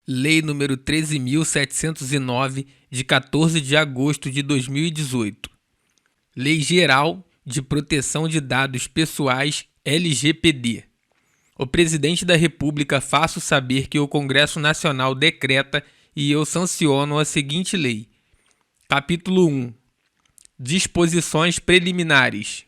Lei nº 13.709, de 14 de agosto de 2018. Lei Geral de Proteção de Dados Pessoais, LGPD. O Presidente da República faço saber que o Congresso Nacional decreta e eu sanciono a seguinte lei. Capítulo 1. Disposições preliminares.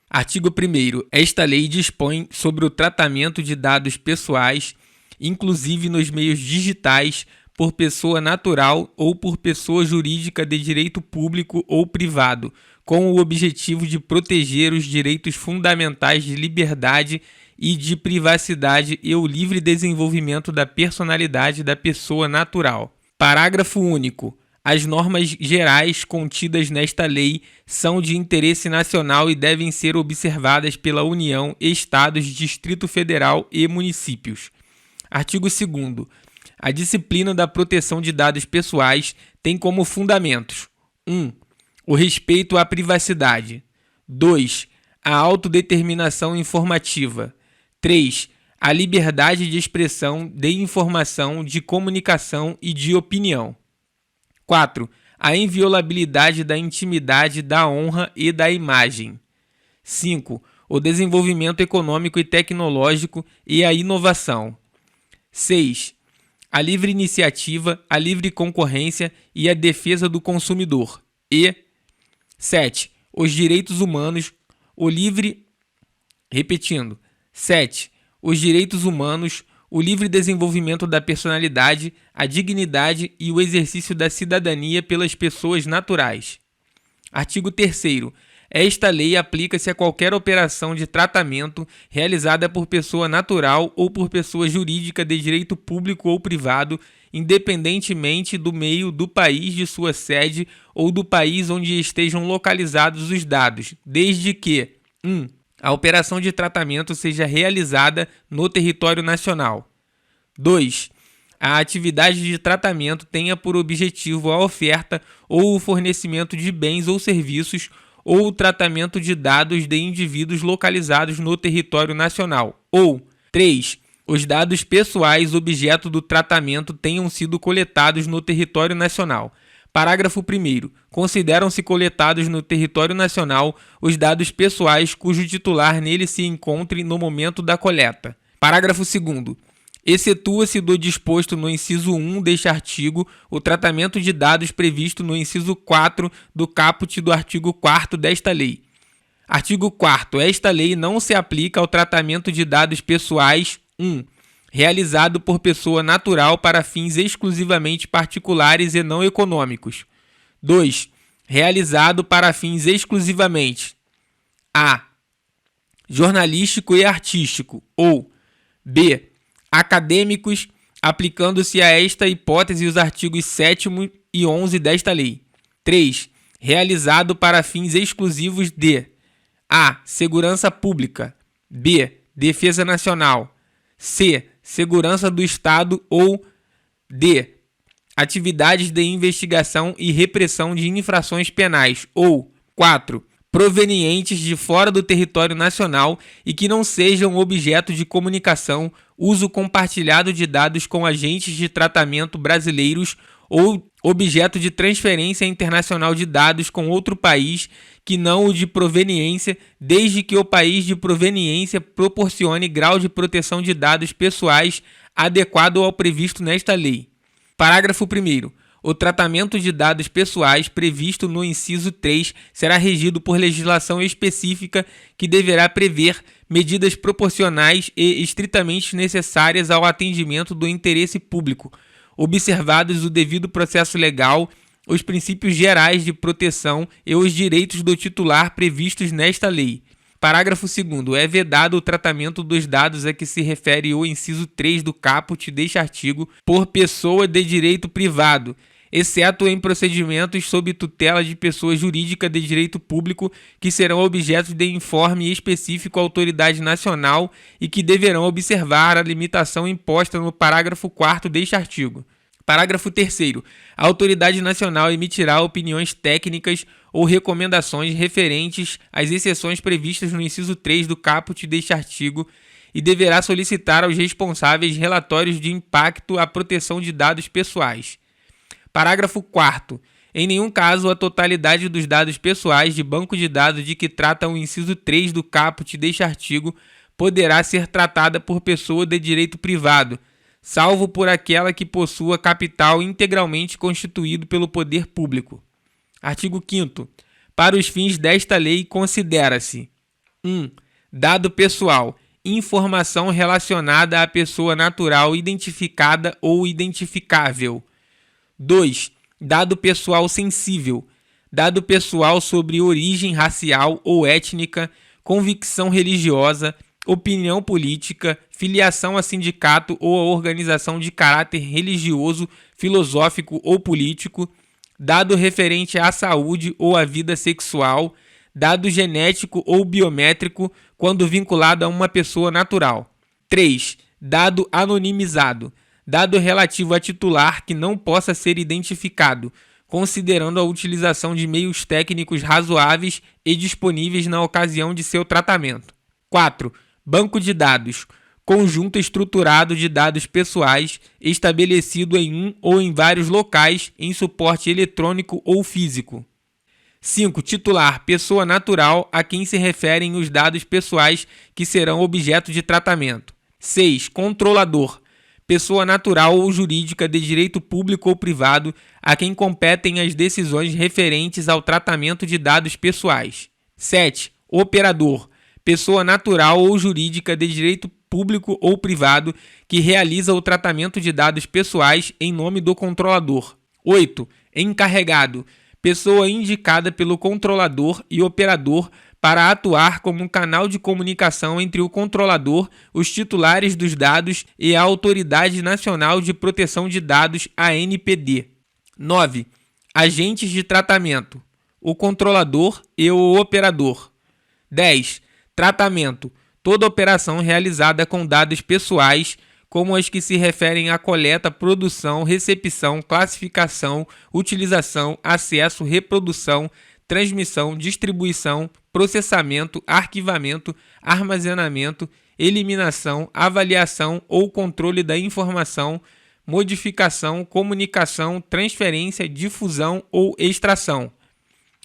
Artigo 1º. Esta lei dispõe sobre o tratamento de dados pessoais, inclusive nos meios digitais, por pessoa natural ou por pessoa jurídica de direito público ou privado, com o objetivo de proteger os direitos fundamentais de liberdade e de privacidade e o livre desenvolvimento da personalidade da pessoa natural. Parágrafo único. As normas gerais contidas nesta lei são de interesse nacional e devem ser observadas pela União, Estados, Distrito Federal e municípios. Artigo 2º. A disciplina da proteção de dados pessoais tem como fundamentos: 1. O respeito à privacidade. 2. A autodeterminação informativa. 3. A liberdade de expressão, de informação, de comunicação e de opinião. 4. A inviolabilidade da intimidade, da honra e da imagem. 5. O desenvolvimento econômico e tecnológico e a inovação. 6. A livre iniciativa, a livre concorrência e a defesa do consumidor. E 7. Os direitos humanos, o livre... Repetindo. 7. Os direitos humanos, o livre desenvolvimento da personalidade, a dignidade e o exercício da cidadania pelas pessoas naturais. Artigo 3º. Esta lei aplica-se a qualquer operação de tratamento realizada por pessoa natural ou por pessoa jurídica de direito público ou privado, independentemente do meio do país de sua sede ou do país onde estejam localizados os dados, desde que 1. A operação de tratamento seja realizada no território nacional. 2. A atividade de tratamento tenha por objetivo a oferta ou o fornecimento de bens ou serviços ou o tratamento de dados de indivíduos localizados no território nacional. Ou 3. Os dados pessoais objeto do tratamento tenham sido coletados no território nacional. Parágrafo 1º. Consideram-se coletados no território nacional os dados pessoais cujo titular nele se encontre no momento da coleta. Parágrafo 2º. Excetua-se do disposto no inciso 1 deste artigo o tratamento de dados previsto no inciso 4 do caput do artigo 4º desta lei. Artigo 4º. Esta lei não se aplica ao tratamento de dados pessoais 1. Realizado por pessoa natural para fins exclusivamente particulares e não econômicos. 2. Realizado para fins exclusivamente a. Jornalístico e artístico ou b. Acadêmicos, aplicando-se a esta hipótese os artigos 7º e 11 desta lei. 3. Realizado para fins exclusivos de a. Segurança pública, b. Defesa nacional, c. Segurança do Estado ou d. Atividades de investigação e repressão de infrações penais ou 4. Provenientes de fora do território nacional e que não sejam objeto de comunicação, uso compartilhado de dados com agentes de tratamento brasileiros ou objeto de transferência internacional de dados com outro país que não o de proveniência, desde que o país de proveniência proporcione grau de proteção de dados pessoais adequado ao previsto nesta lei. Parágrafo 1º. O tratamento de dados pessoais previsto no inciso 3 será regido por legislação específica que deverá prever medidas proporcionais e estritamente necessárias ao atendimento do interesse público, observados o devido processo legal, os princípios gerais de proteção e os direitos do titular previstos nesta lei. Parágrafo 2º. É vedado o tratamento dos dados a que se refere o inciso 3 do caput deste artigo por pessoa de direito privado, exceto em procedimentos sob tutela de pessoa jurídica de direito público que serão objeto de informe específico à autoridade nacional e que deverão observar a limitação imposta no parágrafo 4º deste artigo. Parágrafo 3º. A autoridade nacional emitirá opiniões técnicas ou recomendações referentes às exceções previstas no inciso 3 do caput deste artigo e deverá solicitar aos responsáveis relatórios de impacto à proteção de dados pessoais. Parágrafo 4º. Em nenhum caso a totalidade dos dados pessoais de banco de dados de que trata o inciso 3 do caput deste artigo poderá ser tratada por pessoa de direito privado, salvo por aquela que possua capital integralmente constituído pelo poder público. Artigo 5º. Para os fins desta lei, considera-se: 1. Dado pessoal, informação relacionada à pessoa natural identificada ou identificável. 2. Dado pessoal sensível, dado pessoal sobre origem racial ou étnica, convicção religiosa, opinião política, filiação a sindicato ou a organização de caráter religioso, filosófico ou político, dado referente à saúde ou à vida sexual, dado genético ou biométrico quando vinculado a uma pessoa natural. 3. Dado anonimizado, dado relativo a titular que não possa ser identificado, considerando a utilização de meios técnicos razoáveis e disponíveis na ocasião de seu tratamento. 4. Banco de dados, conjunto estruturado de dados pessoais estabelecido em um ou em vários locais em suporte eletrônico ou físico. 5. Titular, pessoa natural a quem se referem os dados pessoais que serão objeto de tratamento. 6. Controlador, pessoa natural ou jurídica de direito público ou privado a quem competem as decisões referentes ao tratamento de dados pessoais. 7. Operador, pessoa natural ou jurídica de direito público ou privado que realiza o tratamento de dados pessoais em nome do controlador. 8. Encarregado, pessoa indicada pelo controlador e operador para atuar como um canal de comunicação entre o controlador, os titulares dos dados e a Autoridade Nacional de Proteção de Dados, ANPD. 9. Agentes de tratamento, o controlador e o operador. 10. Tratamento, toda operação realizada com dados pessoais, como as que se referem à coleta, produção, recepção, classificação, utilização, acesso, reprodução, transmissão, distribuição, processamento, arquivamento, armazenamento, eliminação, avaliação ou controle da informação, modificação, comunicação, transferência, difusão ou extração.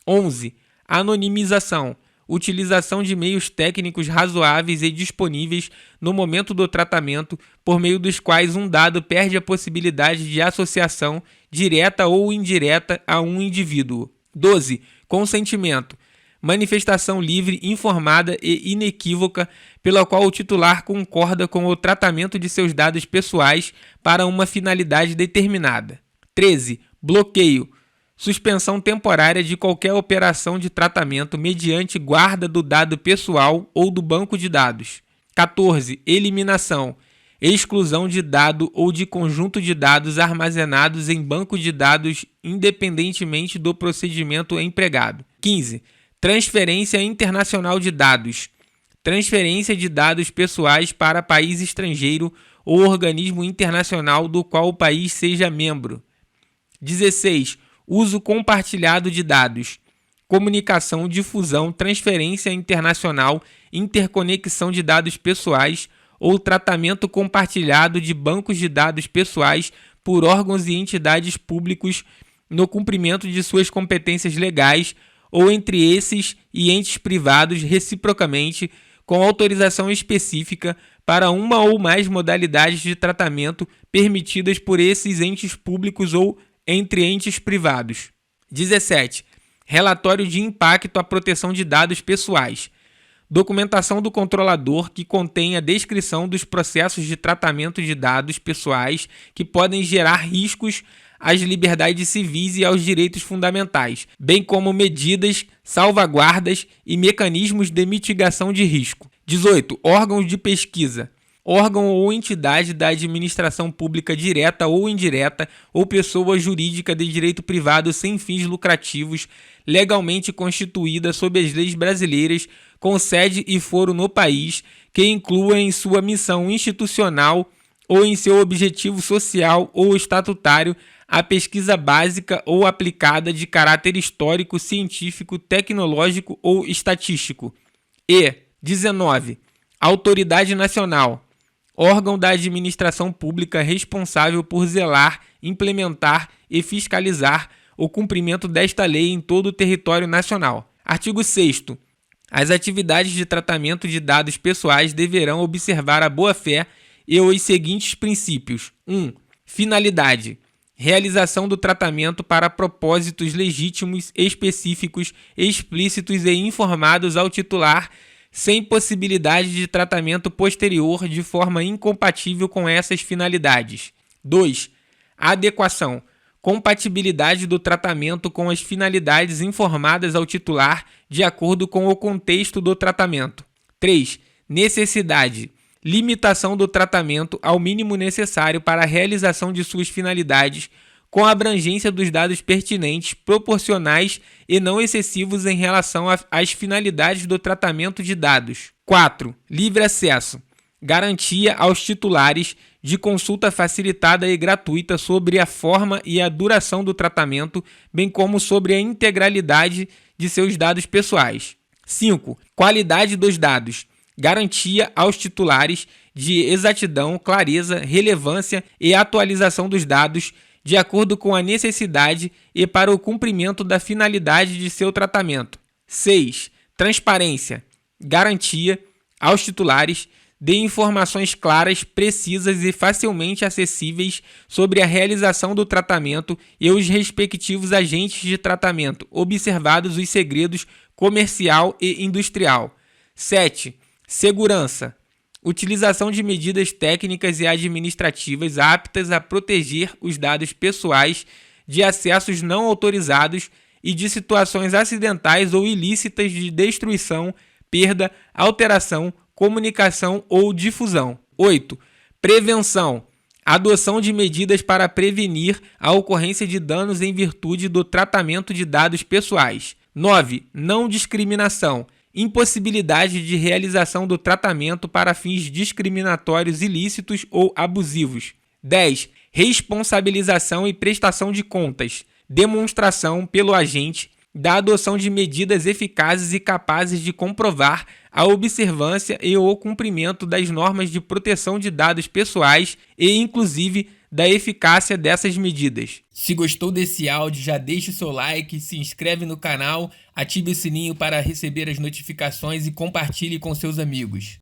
11. Anonimização, utilização de meios técnicos razoáveis e disponíveis no momento do tratamento, por meio dos quais um dado perde a possibilidade de associação direta ou indireta a um indivíduo. 12. Consentimento, manifestação livre, informada e inequívoca pela qual o titular concorda com o tratamento de seus dados pessoais para uma finalidade determinada. 13. Bloqueio, suspensão temporária de qualquer operação de tratamento mediante guarda do dado pessoal ou do banco de dados. 14. Eliminação, exclusão de dado ou de conjunto de dados armazenados em banco de dados independentemente do procedimento empregado. 15. Transferência internacional de dados, transferência de dados pessoais para país estrangeiro ou organismo internacional do qual o país seja membro. 16. Uso compartilhado de dados, comunicação, difusão, transferência internacional, interconexão de dados pessoais ou tratamento compartilhado de bancos de dados pessoais por órgãos e entidades públicos no cumprimento de suas competências legais ou entre esses e entes privados reciprocamente, com autorização específica para uma ou mais modalidades de tratamento permitidas por esses entes públicos ou entre entes privados. 17. Relatório de impacto à proteção de dados pessoais. Documentação do controlador que contém a descrição dos processos de tratamento de dados pessoais que podem gerar riscos às liberdades civis e aos direitos fundamentais, bem como medidas, salvaguardas e mecanismos de mitigação de risco. 18. Órgãos de pesquisa. Órgão ou entidade da administração pública direta ou indireta ou pessoa jurídica de direito privado sem fins lucrativos, legalmente constituída sob as leis brasileiras, com sede e foro no país, que inclua em sua missão institucional ou em seu objetivo social ou estatutário a pesquisa básica ou aplicada de caráter histórico, científico, tecnológico ou estatístico. E 19. Autoridade Nacional, órgão da administração pública responsável por zelar, implementar e fiscalizar o cumprimento desta lei em todo o território nacional. Artigo 6º. As atividades de tratamento de dados pessoais deverão observar a boa-fé e os seguintes princípios. 1. Finalidade. Realização do tratamento para propósitos legítimos, específicos, explícitos e informados ao titular, sem possibilidade de tratamento posterior de forma incompatível com essas finalidades. 2. Adequação. Compatibilidade do tratamento com as finalidades informadas ao titular de acordo com o contexto do tratamento. 3. Necessidade. Limitação do tratamento ao mínimo necessário para a realização de suas finalidades, com a abrangência dos dados pertinentes, proporcionais e não excessivos em relação às finalidades do tratamento de dados. 4. Livre acesso. Garantia aos titulares de consulta facilitada e gratuita sobre a forma e a duração do tratamento, bem como sobre a integralidade de seus dados pessoais. 5. Qualidade dos dados. Garantia aos titulares de exatidão, clareza, relevância e atualização dos dados de acordo com a necessidade e para o cumprimento da finalidade de seu tratamento. 6. Transparência. Garantia aos titulares de informações claras, precisas e facilmente acessíveis sobre a realização do tratamento e os respectivos agentes de tratamento, observados os segredos comercial e industrial. 7. Segurança. Utilização de medidas técnicas e administrativas aptas a proteger os dados pessoais de acessos não autorizados e de situações acidentais ou ilícitas de destruição, perda, alteração, comunicação ou difusão. 8. Prevenção. Adoção de medidas para prevenir a ocorrência de danos em virtude do tratamento de dados pessoais. 9. Não discriminação. Impossibilidade de realização do tratamento para fins discriminatórios ilícitos ou abusivos. 10. Responsabilização e prestação de contas. Demonstração pelo agente da adoção de medidas eficazes e capazes de comprovar a observância e o cumprimento das normas de proteção de dados pessoais e, inclusive, da eficácia dessas medidas. Se gostou desse áudio, já deixa o seu like, se inscreve no canal, ative o sininho para receber as notificações e compartilhe com seus amigos.